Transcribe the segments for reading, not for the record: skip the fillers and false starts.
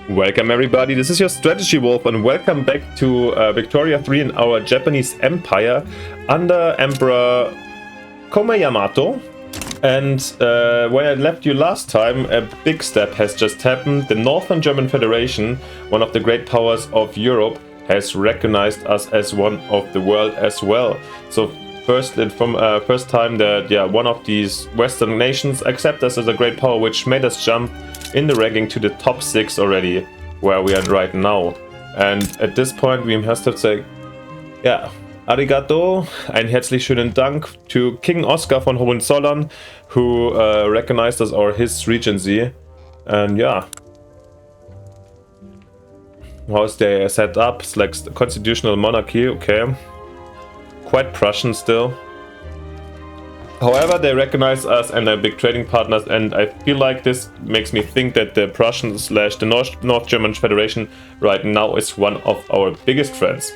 Welcome everybody, this is your Strategy Wolf and welcome back to Victoria 3 in our Japanese Empire under Emperor Kome Yamato. And when I left you last time, a big step has just happened. The Northern German Federation, one of the great powers of Europe, has recognized us as one of the world as well. So first time that one of these Western nations accept us as a great power, which made us jump in the ranking to the top 6 already, where we are right now. And at this point we have to say, arigato, ein herzlich schönen Dank to King Oscar von Hohenzollern, who recognized us or his regency. And how's they set up? It's like constitutional monarchy, okay. Quite Prussian still. However, they recognize us and are big trading partners, and I feel like this makes me think that the Prussian / the North German Federation right now is one of our biggest friends.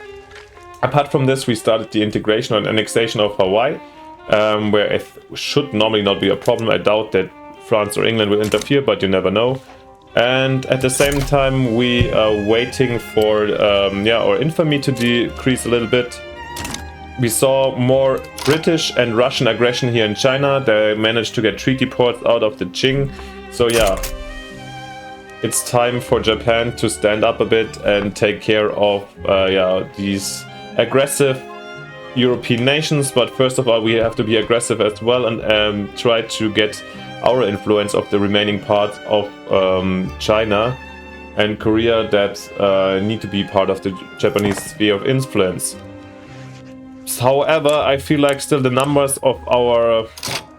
Apart from this, we started the integration and annexation of Hawaii, where it should normally not be a problem. I doubt that France or England will interfere, but you never know. And at the same time, we are waiting for our infamy to decrease a little bit. We saw more British and Russian aggression here in China. They managed to get treaty ports out of the Qing. So it's time for Japan to stand up a bit and take care of these aggressive European nations. But first of all, we have to be aggressive as well and try to get our influence of the remaining parts of China and Korea that need to be part of the Japanese sphere of influence. However, I feel like still the numbers of our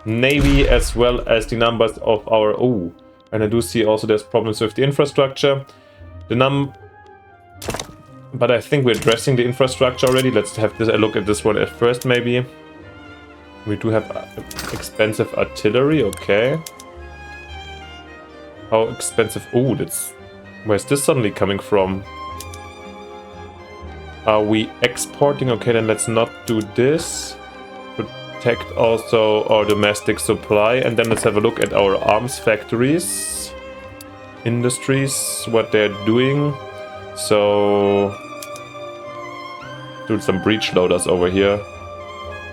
navy as well as the numbers of our... and I do see also there's problems with the infrastructure. But I think we're addressing the infrastructure already. Let's have a look at this one at first, maybe. We do have expensive artillery, okay. How expensive... where's this suddenly coming from? Are we exporting? Okay, then let's not do this. Protect also our domestic supply. And then let's have a look at our arms factories. Industries, what they're doing. So... do some breech loaders over here.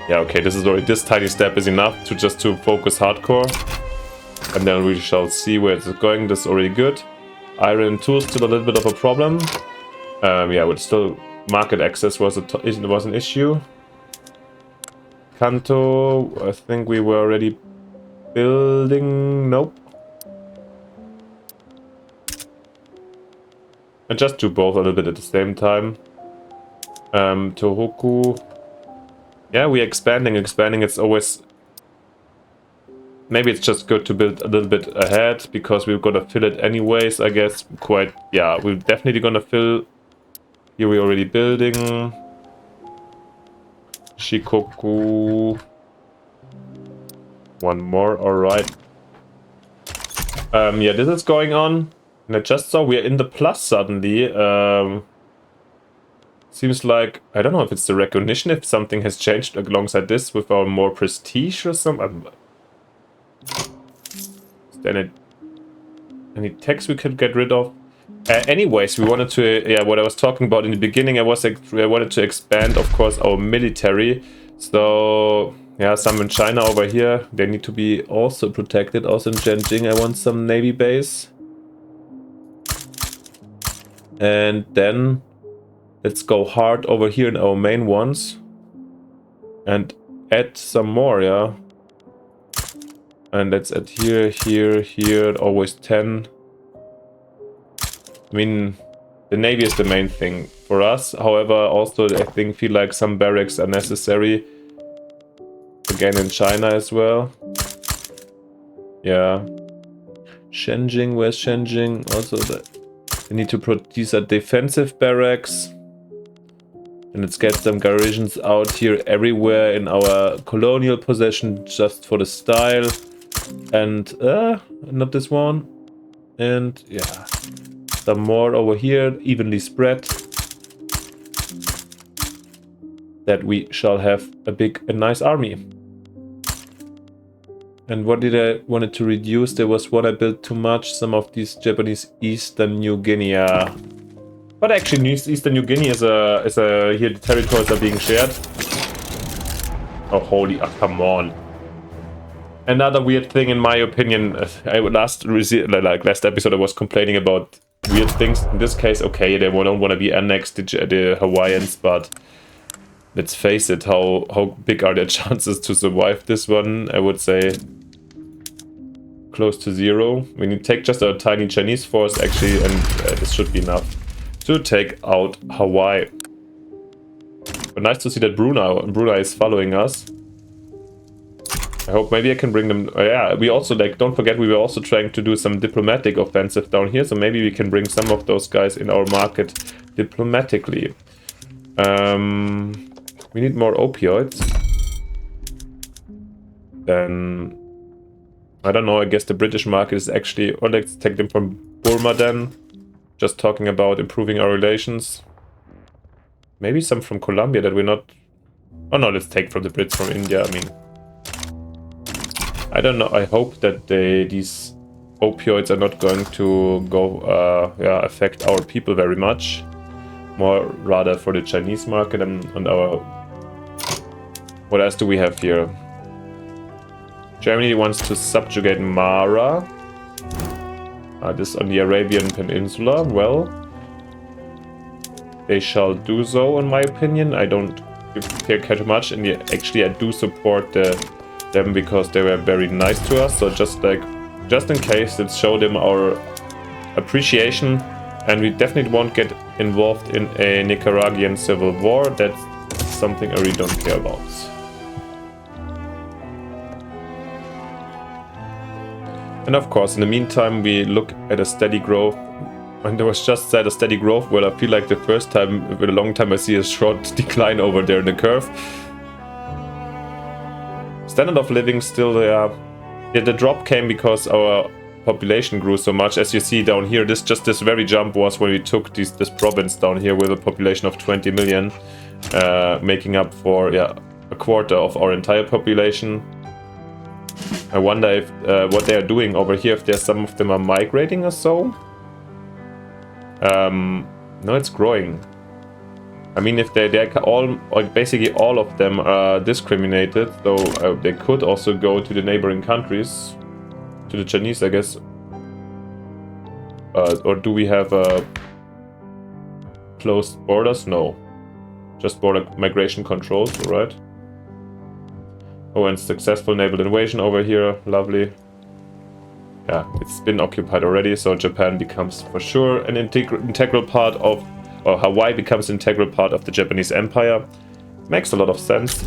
Yeah, okay, this tiny step is enough to focus hardcore. And then we shall see where it's going. This is already good. Iron tools still a little bit of a problem. We're still... Market access was an issue. Kanto, I think we were already building. Nope. And just do both a little bit at the same time. Tohoku. Yeah, we're expanding. It's always... Maybe it's just good to build a little bit ahead, because we're gonna fill it anyways, I guess. We're definitely gonna fill... Here we're already building. Shikoku. One more, alright. This is going on. And I just saw we're in the plus suddenly. Seems like, I don't know if it's the recognition, if something has changed alongside this with our more prestige or something. Is there any text we could get rid of? Anyways, we wanted to, what I was talking about in the beginning, I wanted to expand, of course, our military. So, some in China over here, they need to be also protected. Also in Zhenjing, I want some navy base. And then, let's go hard over here in our main ones. And add some more, And let's add here, always 10. I mean, the navy is the main thing for us. However, also I feel like some barracks are necessary. Again in China as well. Yeah. Shenjing, where's Shenjing? Also, we need to produce a defensive barracks. And let's get some garrisons out here everywhere in our colonial possession, just for the style. And, not this one. And, some more over here, evenly spread. That we shall have a nice army. And what did I wanted to reduce? There was one I built too much. Some of these Japanese Eastern New Guinea. But actually, Eastern New Guinea is a here the territories are being shared. Oh holy! Oh, come on! Another weird thing, in my opinion. Last episode, I was complaining about weird things. In this case, okay, they don't want to be annexed, the Hawaiians, but let's face it, how big are their chances to survive this one? I would say close to 0. When you take just a tiny Chinese force, actually, and this should be enough to take out Hawaii. But nice to see that Brunei is following us. I hope maybe I can bring them. Yeah, we also, like, don't forget, we were also trying to do some diplomatic offensive down here, so maybe we can bring some of those guys in our market diplomatically. We need more opioids. Then I don't know, I guess the British market is actually, or let's take them from Burma then. Just talking about improving our relations. Maybe some from Colombia that we're not... Oh no, let's take from the Brits from India, I mean. I don't know, I hope that these opioids are not going to go, affect our people very much. More rather for the Chinese market and our... What else do we have here? Germany wants to subjugate Mara. This on the Arabian Peninsula. Well, they shall do so, in my opinion. I don't care too much, and actually I do support them because they were very nice to us. So just in case, let's show them our appreciation, and we definitely won't get involved in a Nicaraguan civil war. That's something I really don't care about. And of course, in the meantime, we look at a steady growth. And there was just said a steady growth, where I feel like the first time in a long time I see a short decline over there in the curve. Standard of living still there. Yeah, the drop came because our population grew so much. As you see down here, this very jump was when we took this province down here with a population of 20 million, making up for a quarter of our entire population. I wonder if what they are doing over here, if there's some of them are migrating or so. No, it's growing. I mean, if they're all, like basically all of them are discriminated, so they could also go to the neighboring countries, to the Chinese, I guess. Or do we have closed borders? No, just border migration controls, right? Oh, and successful naval invasion over here. Lovely. Yeah, it's been occupied already, so Japan becomes for sure an integral part of, or Hawaii becomes an integral part of the Japanese Empire. Makes a lot of sense.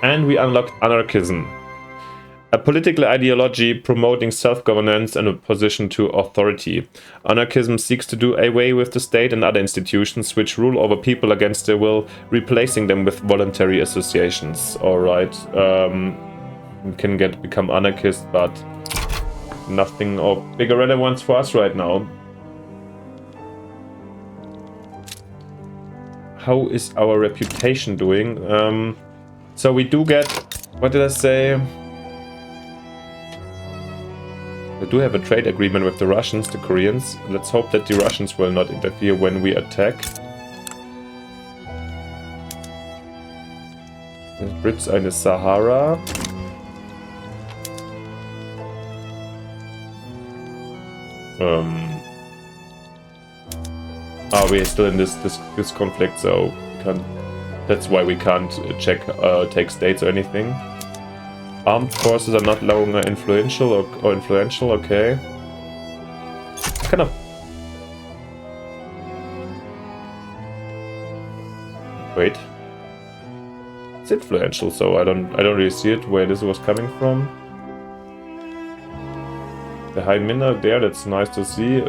And we unlocked anarchism. A political ideology promoting self-governance and opposition to authority. Anarchism seeks to do away with the state and other institutions which rule over people against their will, replacing them with voluntary associations. Alright, we can become anarchist, but nothing of bigger relevance for us right now. How is our reputation doing? So we do get, what did I say? We do have a trade agreement with the Russians, the Koreans. Let's hope that the Russians will not interfere when we attack. The Brits are in the Sahara. We're still in this conflict, so we can't, that's why we can't take states or anything. Armed forces are not longer influential or influential, okay. Kind of. Wait. It's influential, so I don't really see it where this was coming from. The high minna there, that's nice to see.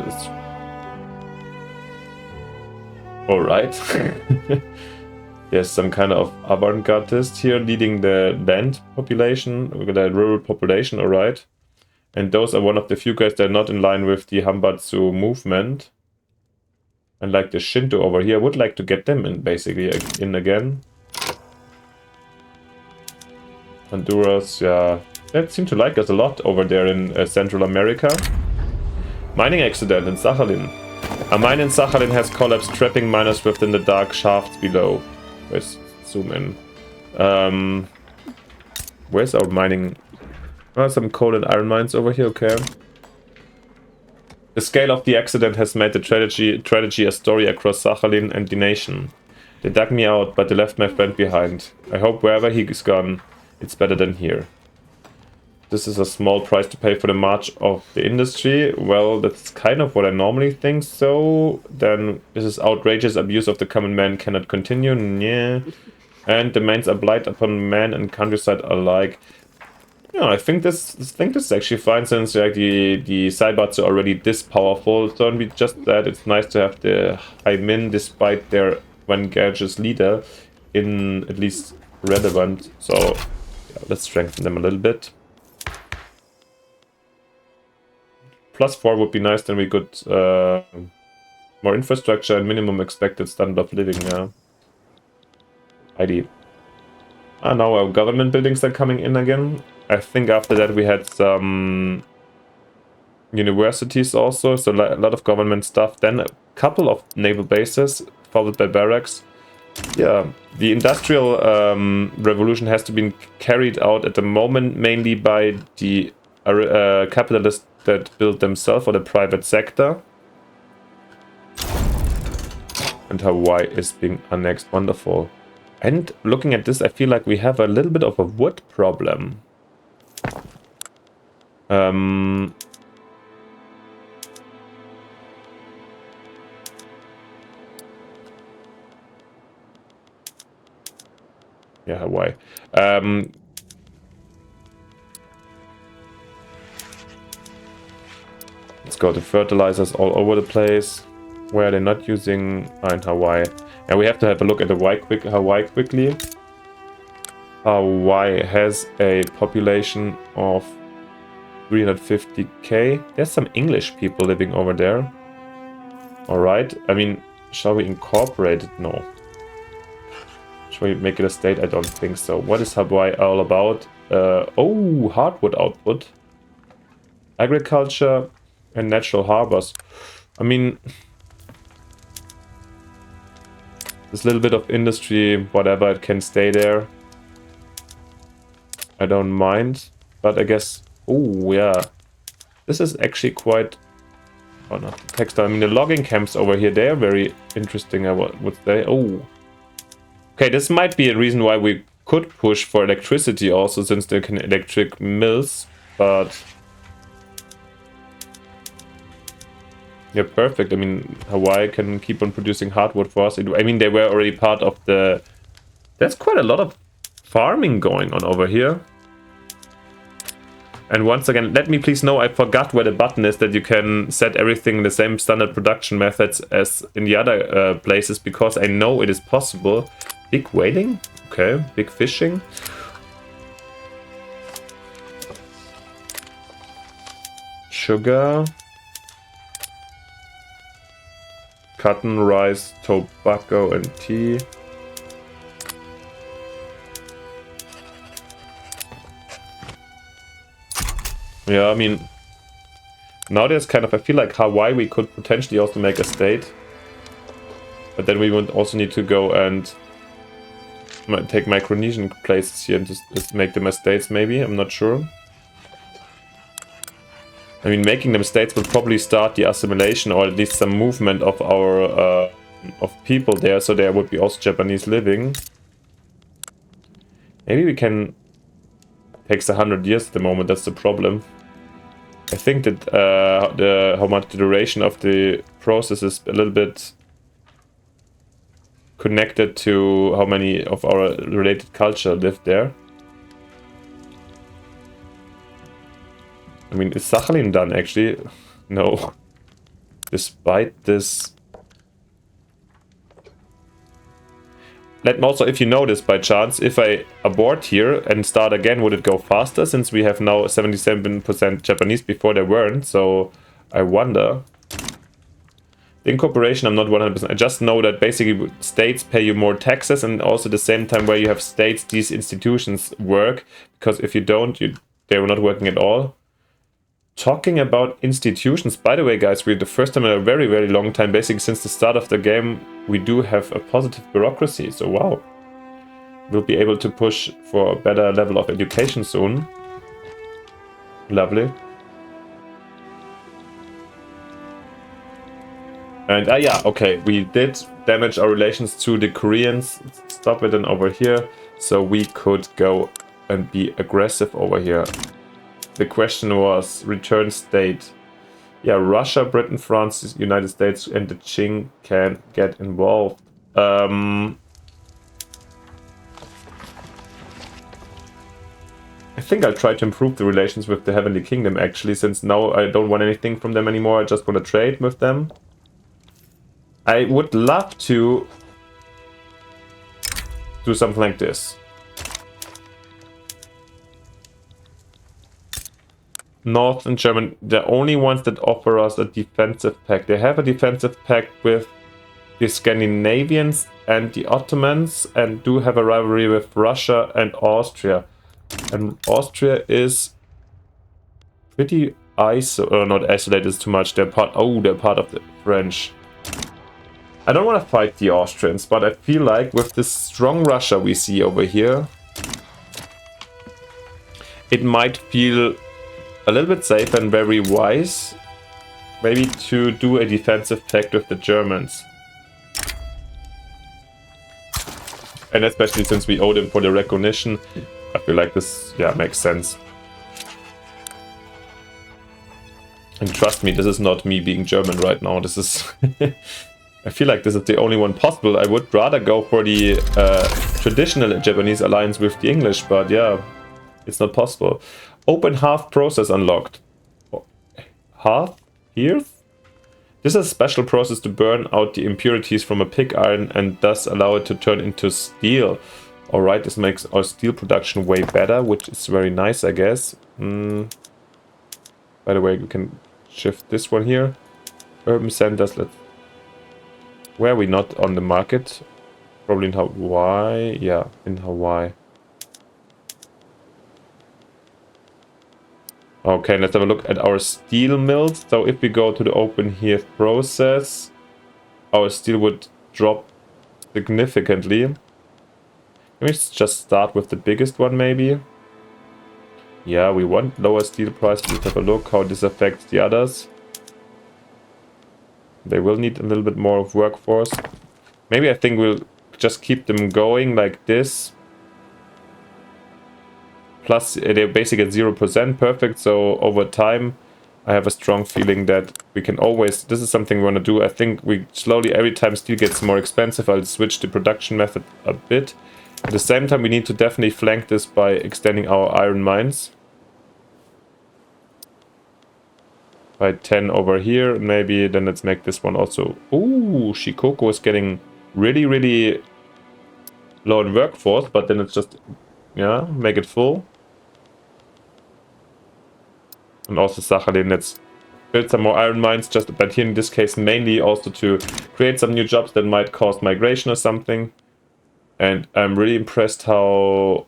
Alright. Yes, some kind of avant-gardist here leading the land population, the rural population, alright. And those are one of the few guys that are not in line with the Hambatsu movement. And like the Shinto over here, I would like to get them in, basically, in again. Honduras, yeah, They seem to like us a lot over there in Central America. Mining accident in Sakhalin. A mine in Sakhalin has collapsed, trapping miners within the dark shafts below. Let's zoom in. Where's our mining? Oh, some coal and iron mines over here, okay. The scale of the accident has made the tragedy a story across Sakhalin and the nation. They dug me out, but they left my friend behind. I hope wherever he is gone, it's better than here. This is a small price to pay for the march of the industry. Well, that's kind of what I normally think, so then this is outrageous abuse of the common man cannot continue. Yeah. And the mains are blight upon man and countryside alike. Yeah, I think this is actually fine, since like the sidebots are already this powerful. So it'd be just that it's nice to have the high min despite their one gadget's leader in at least relevant. So yeah, let's strengthen them a little bit. +4 would be nice, then we could more infrastructure and minimum expected standard of living now. ID. Now our government buildings are coming in again. I think after that we had some universities also, so a lot of government stuff. Then a couple of naval bases, followed by barracks. Yeah, the industrial revolution has to be carried out at the moment mainly by the capitalists that build themselves, or the private sector. And Hawaii is being annexed. Wonderful. And looking at this, I feel like we have a little bit of a wood problem. Yeah, Hawaii. Let's go to fertilizers all over the place. Where are they not using? In Hawaii. And we have to have a look at Hawaii quickly. Hawaii has a population of 350k. There's some English people living over there. Alright. I mean, shall we incorporate it? No. Shall we make it a state? I don't think so. What is Hawaii all about? Oh, hardwood output. Agriculture and natural harbors. I mean, this little bit of industry, whatever, it can stay there. I don't mind, but I guess, oh yeah, this is actually quite, oh not textile, I mean the logging camps over here, they are very interesting, I would say. Oh, okay, this might be a reason why we could push for electricity also, since they can electric mills, but yeah, perfect. I mean, Hawaii can keep on producing hardwood for us. I mean, they were already part of the... There's quite a lot of farming going on over here. And once again, let me please know, I forgot where the button is that you can set everything in the same standard production methods as in the other places, because I know it is possible. Big whaling? Okay, big fishing. Sugar. Cotton, rice, tobacco, and tea. Yeah, I mean, now there's kind of, I feel like Hawaii we could potentially also make a state. But then we would also need to go and take Micronesian places here and just make them as states maybe, I'm not sure. I mean, making them states will probably start the assimilation, or at least some movement of our of people there, so there would be also Japanese living. Maybe we can... Takes 100 years at the moment, that's the problem. I think that how much the duration of the process is a little bit connected to how many of our related culture live there. I mean, is Sakhalin done actually? No. Despite this... Let me also, if you notice by chance, if I abort here and start again, would it go faster? Since we have now 77% Japanese, before they weren't, so I wonder. The incorporation, I'm not 100%. I just know that basically states pay you more taxes, and also at the same time where you have states, these institutions work. Because if you don't, you they were not working at all. Talking about institutions, by the way, guys, we're the first time in a very, very long time, basically since the start of the game, we do have a positive bureaucracy. So, wow. We'll be able to push for a better level of education soon. Lovely. And, yeah, okay, we did damage our relations to the Koreans. Stop it and over here. So we could go and be aggressive over here. The question was return state. Yeah, Russia, Britain, France, United States, and the Qing can get involved. I think I'll try to improve the relations with the Heavenly Kingdom, actually, since now I don't want anything from them anymore. I just want to trade with them. I would love to do something like this. Northern German, the only ones that offer us a defensive pact. They have a defensive pact with the Scandinavians and the Ottomans, and do have a rivalry with Russia and Austria. And Austria is pretty not isolated is too much. They're part of the French. I don't want to fight the Austrians, but I feel like with this strong Russia we see over here, it might feel a little bit safe and very wise, maybe to do a defensive pact with the Germans. And especially since we owe them for the recognition, I feel like this, yeah, makes sense. And trust me, this is not me being German right now. This is... I feel like this is the only one possible. I would rather go for the traditional Japanese alliance with the English, but yeah, it's not possible. Open hearth process unlocked. Hearth? Hearth? This is a special process to burn out the impurities from a pig iron and thus allow it to turn into steel. Alright, this makes our steel production way better, which is very nice, I guess. By the way, we can shift this one here. Urban centers, where are we not on the market? Probably in Hawaii. Yeah, in Hawaii. Okay, let's have a look at our steel mills. So if we go to the open hearth process, our steel would drop significantly. Let me just start with the biggest one, maybe. Yeah, we want lower steel price. Let's have a look how this affects the others. They will need a little bit more of workforce. Maybe I think we'll just keep them going like this. Plus, they're basically at 0%, perfect. So over time, I have a strong feeling that we can always... This is something we want to do. I think we slowly, every time steel gets more expensive, I'll switch the production method a bit. At the same time, we need to definitely flank this by extending our iron mines. By 10 over here, maybe. Then let's make this one also... Ooh, Shikoku is getting really, really low in workforce. But then it's just... Yeah, make it full. And also Sakhalin, let's build some more iron mines, but here in this case mainly also to create some new jobs that might cause migration or something. And I'm really impressed how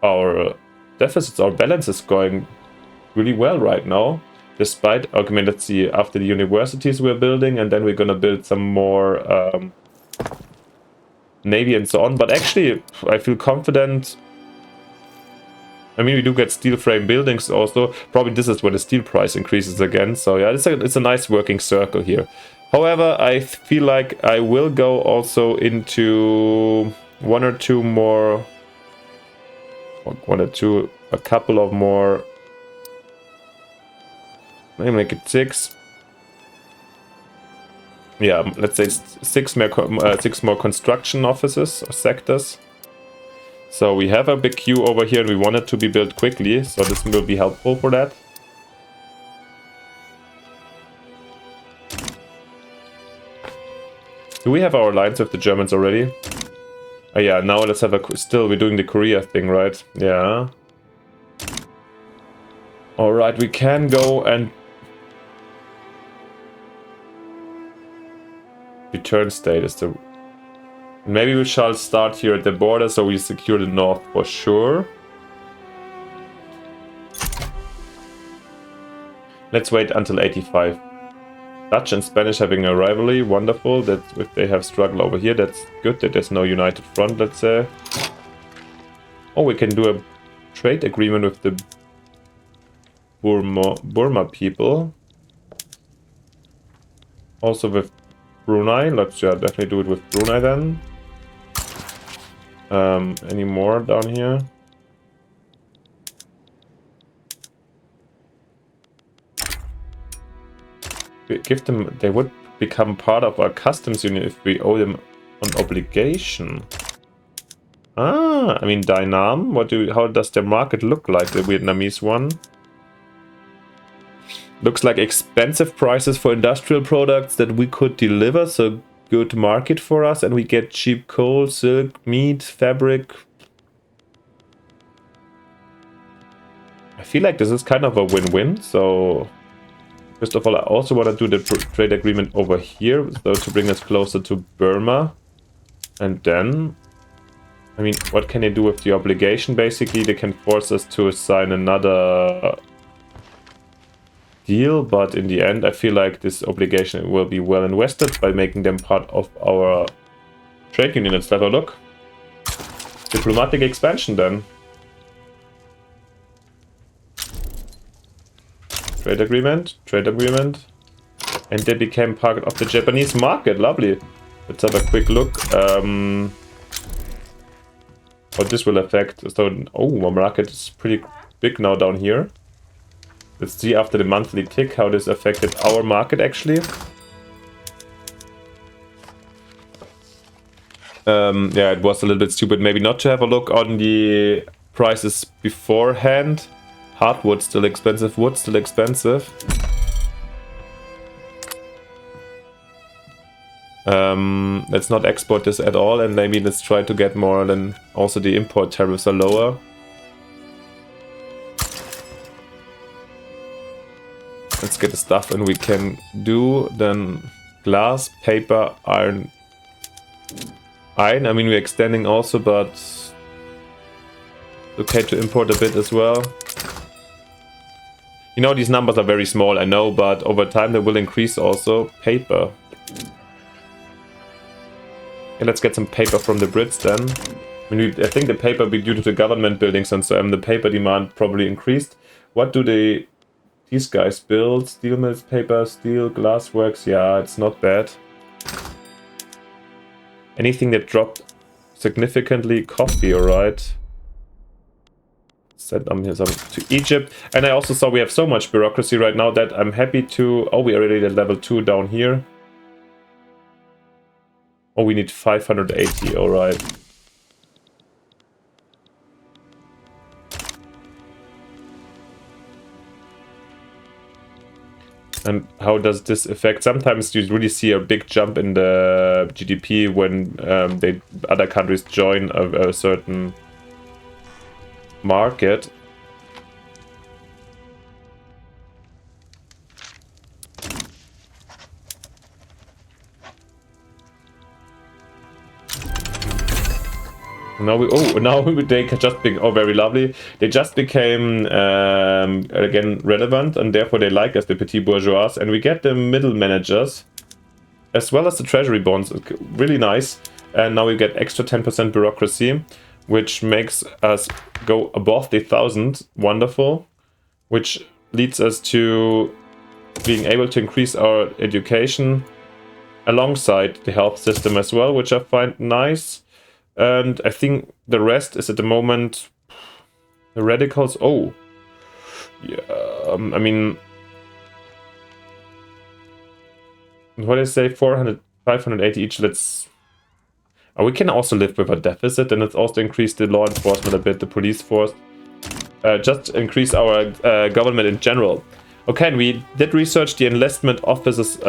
our deficits, our balance is going really well right now. Despite, okay, let's see, after the universities we're building, and then we're gonna build some more navy and so on. But actually, I feel confident. I mean, we do get steel frame buildings also. Probably this is where the steel price increases again. So yeah, it's a nice working circle here. However, I feel like I will go also into a couple of more. Maybe make it 6. Yeah, let's say 6 more construction offices or sectors. So we have a big queue over here and we want it to be built quickly, so this will be helpful for that. Do we have our lines with the Germans already? Oh yeah, now let's have still we're doing the Korea thing, right? Yeah. Alright, we can go and return state is the... Maybe we shall start here at the border so we secure the north for sure. Let's wait until 85. Dutch and Spanish having a rivalry, wonderful. That if they have struggle over here, that's good that there's no united front, let's say. Oh, we can do a trade agreement with the Burma people. Also with Brunei. Let's definitely do it with Brunei then. Any more down here? We give them, they would become part of our customs union if we owe them an obligation. Ah, I mean Dynam. How does their market look like, the Vietnamese one? Looks like expensive prices for industrial products that we could deliver, so good market for us, and we get cheap coal, silk, meat, fabric. I feel like this is kind of a win-win, so first of all, I also want to do the trade agreement over here, so to bring us closer to Burma. And then, I mean, what can they do with the obligation? Basically, they can force us to sign another deal, but in the end, I feel like this obligation will be well invested by making them part of our trade union. Let's have a look. Diplomatic expansion then. Trade agreement, and they became part of the Japanese market. Lovely. Let's have a quick look. What this will affect. So, oh, our market is pretty big now down here. Let's see after the monthly tick how this affected our market actually. Yeah, it was a little bit stupid maybe not to have a look on the prices beforehand. Hardwood still expensive, wood still expensive. Let's not export this at all, and maybe let's try to get more, then also the import tariffs are lower. Let's get the stuff and we can do then glass, paper, iron. I mean, we're extending also, but okay to import a bit as well. You know, these numbers are very small, I know, but over time they will increase also. Paper. Okay, let's get some paper from the Brits then. I mean, I think the paper be due to the government buildings and so on, the paper demand probably increased. What do these guys build? Steel mills, paper, steel, glass works. Yeah, it's not bad. Anything that dropped significantly, coffee, alright. Send them here some to Egypt. And I also saw we have so much bureaucracy right now that I'm happy to... Oh, we already at level 2 down here. Oh, we need 580, alright. And how does this affect? Sometimes you really see a big jump in the GDP when other countries join a certain market. Now they just very lovely. They just became again relevant, and therefore they like us, the petit bourgeois, and we get the middle managers as well as the treasury bonds. Really nice. And now we get extra 10% bureaucracy, which makes us go above the 1,000. Wonderful. Which leads us to being able to increase our education alongside the health system as well, which I find nice. And I think the rest is at the moment the radicals. Oh, yeah. I mean, what I say, 400, 580 each. Let's. We can also live with a deficit, and let's also increase the law enforcement a bit, the police force. Just increase our government in general. Okay, and we did research the enlistment offices.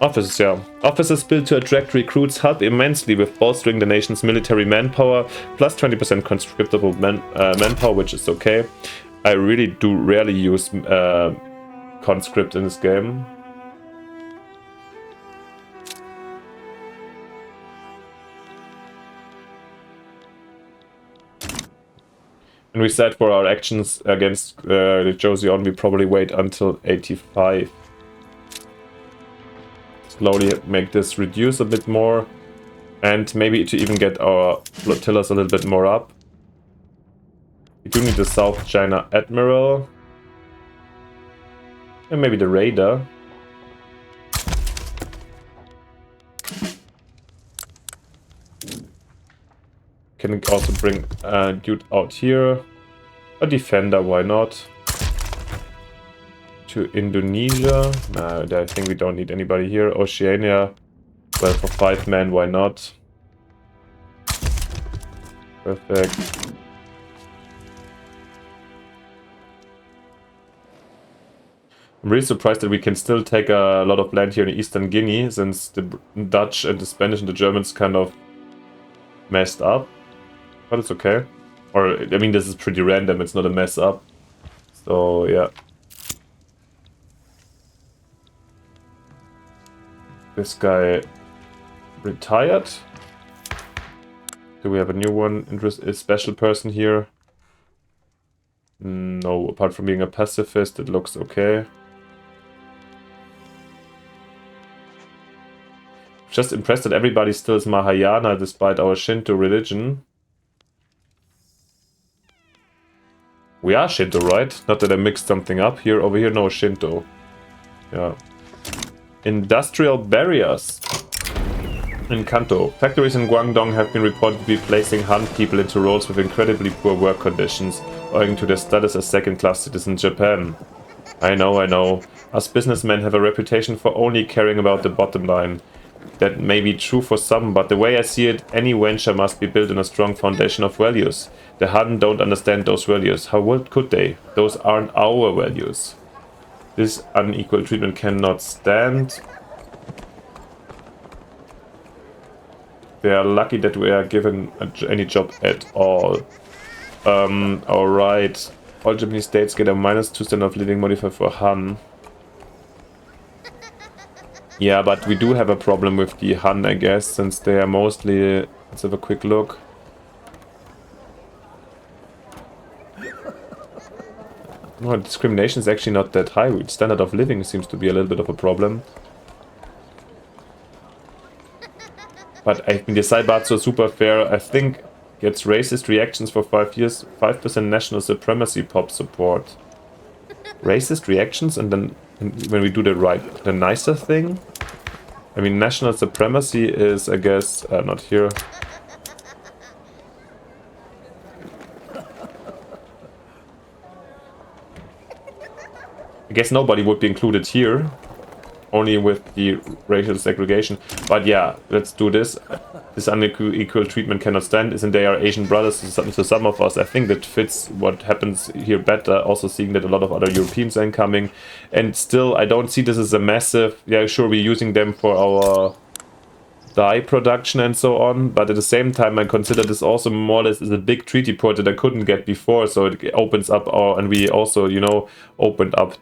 Offices built to attract recruits help immensely with bolstering the nation's military manpower, plus 20% conscriptable manpower, which is okay. I really do rarely use conscript in this game. And we said for our actions against the Joseon, we probably wait until 85. Slowly make this reduce a bit more. And maybe to even get our flotillas a little bit more up. We do need the South China Admiral. And maybe the Raider. Can also bring a dude out here. A defender, why not? To Indonesia. No, I think we don't need anybody here. Oceania. Well, for 5 men, why not? Perfect. I'm really surprised that we can still take a lot of land here in Eastern Guinea, since the Dutch and the Spanish and the Germans kind of messed up. But it's okay. Or, I mean, this is pretty random, it's not a mess up. So, yeah. This guy retired. Do we have a new one? A special person here? No, apart from being a pacifist, it looks okay. Just impressed that everybody still is Mahayana despite our Shinto religion. We are Shinto, right? Not that I mixed something up here. Over here, no Shinto. Yeah. Industrial barriers. In Kanto. Factories in Guangdong have been reported to be placing Han people into roles with incredibly poor work conditions, owing to their status as second-class citizens in Japan. I know. Us businessmen have a reputation for only caring about the bottom line. That may be true for some, but the way I see it, any venture must be built on a strong foundation of values. The Han don't understand those values. How could they? Those aren't our values. This unequal treatment cannot stand. They are lucky that we are given any job at all. Alright. All Japanese states get a -2 standard of living modifier for Han. Yeah, but we do have a problem with the Han, I guess, since they are mostly... Let's have a quick look. No, discrimination is actually not that high. Standard of living seems to be a little bit of a problem. But I mean, the Saibatsu super fair, I think, gets racist reactions for 5 years, 5% national supremacy pop support. Racist reactions, and then when we do the nicer thing. I mean, national supremacy is, I guess, not here. I guess nobody would be included here. Only with the racial segregation. But yeah, let's do this. This unequal treatment cannot stand. Isn't they are Asian brothers to some of us? I think that fits what happens here better. Also seeing that a lot of other Europeans are incoming. And still, I don't see this as a massive... Yeah, sure, we're using them for our dye production and so on. But at the same time, I consider this also more or less as a big treaty port that I couldn't get before. So it opens up our... And we also, you know, opened up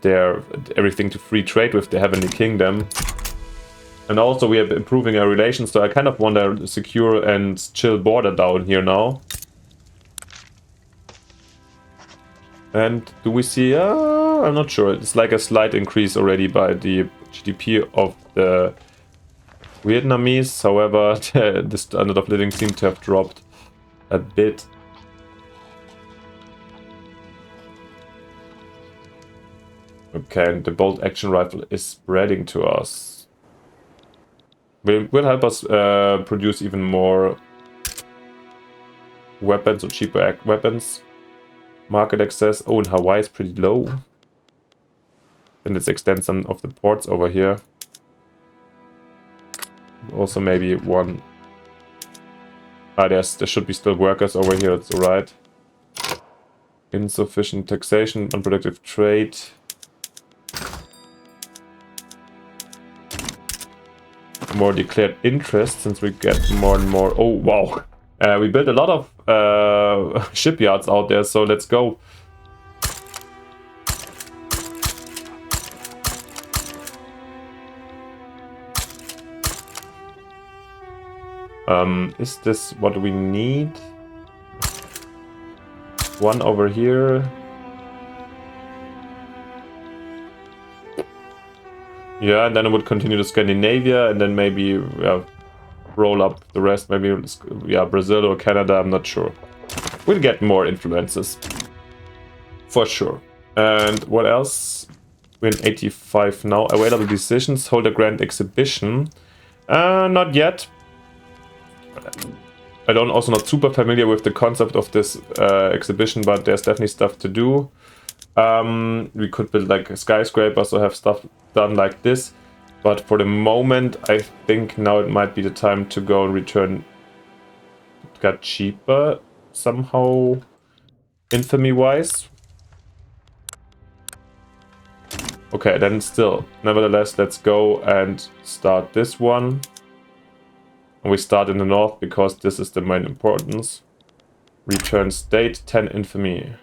everything to free trade with the Heavenly Kingdom. And also we are improving our relations, so I kind of want a secure and chill border down here now. And do we see... I'm not sure. It's like a slight increase already by the GDP of the Vietnamese. However, the standard of living seems to have dropped a bit. Okay, and the bolt action rifle is spreading to us. Will help us produce even more weapons or cheaper weapons. Market access. Oh, and Hawaii is pretty low. Then let's extend some of the ports over here. Also maybe one. There should be still workers over here, that's alright. Insufficient taxation, unproductive trade. More declared interest, since we get more and more... Oh, wow. We built a lot of shipyards out there, so let's go. Is this what we need? one over here. Yeah, and then I would continue to Scandinavia, and then maybe roll up the rest. Maybe Brazil or Canada. I'm not sure. We'll get more influences for sure. And what else? We're in 85 now. Available decisions. Hold a grand exhibition. Not yet. I don't also not super familiar with the concept of this exhibition, but there's definitely stuff to do. We could build like skyscrapers or have stuff done like this, but for the moment I think now it might be the time to go and return. It got cheaper somehow, infamy wise. Okay, then still, nevertheless, let's go and start this one. And we start in the north because this is the main importance. Return state, 10 infamy.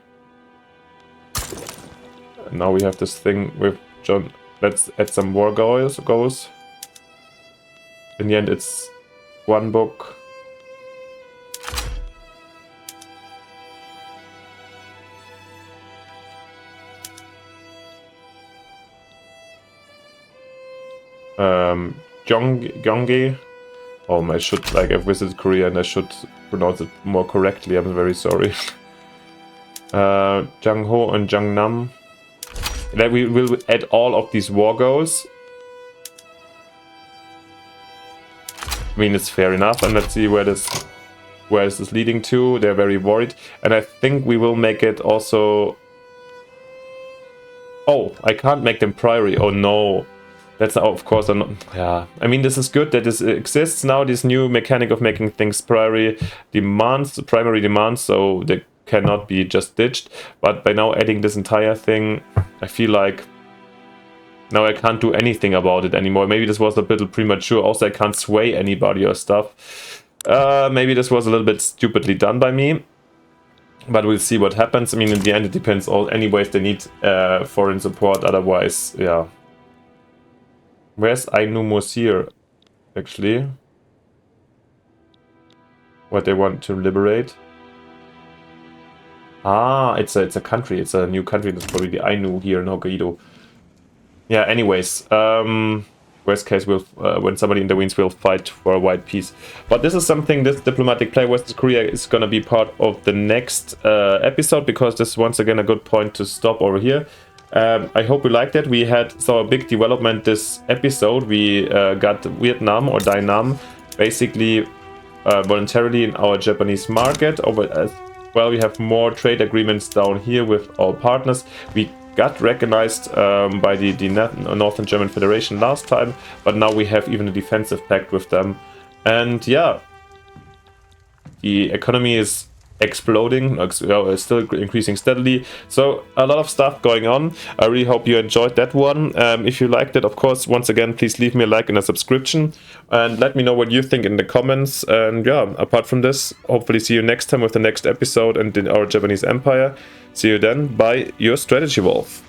And now we have this thing with John. Let's add some war goals. In the end, it's one book. Gyeonggi. I should, like, I've visited Korea and I should pronounce it more correctly. I'm very sorry. Jangho and Jangnam. Then we will add all of these war goals. I mean, it's fair enough, and let's see where is this leading to. They're very worried, and I think we will make it also. Oh, I can't make them priory. Oh no, that's of course not. Yeah, I mean, this is good that this exists now. This new mechanic of making things primary demands, so they cannot be just ditched. But by now adding this entire thing, I feel like now I can't do anything about it anymore. Maybe this was a bit premature. Also, I can't sway anybody or stuff. Maybe this was a little bit stupidly done by me. But we'll see what happens. I mean, in the end, it depends all. Anyways, they need foreign support. Otherwise, yeah. Where's Ainu Mosir, actually? What they want to liberate? Ah, it's a country. It's a new country. That's probably the Ainu here in Hokkaido. Yeah, anyways. Worst case, when somebody intervenes, we'll fight for a white peace. But this is something, this diplomatic play West Korea is going to be part of the next episode, because this is once again a good point to stop over here. I hope you liked it. We saw a big development this episode. We got Vietnam or Dainam basically voluntarily in our Japanese market. Well, we have more trade agreements down here with our partners. We got recognized by the Northern German Federation last time, but now we have even a defensive pact with them. And yeah, the economy is exploding, still increasing steadily. So a lot of stuff going on. I really hope you enjoyed that one. If you liked it, of course, once again, please leave me a like and a subscription, and let me know what you think in the comments. And yeah, apart from this, hopefully see you next time with the next episode and in our Japanese empire. See you then. Bye, your Strategy Wolf.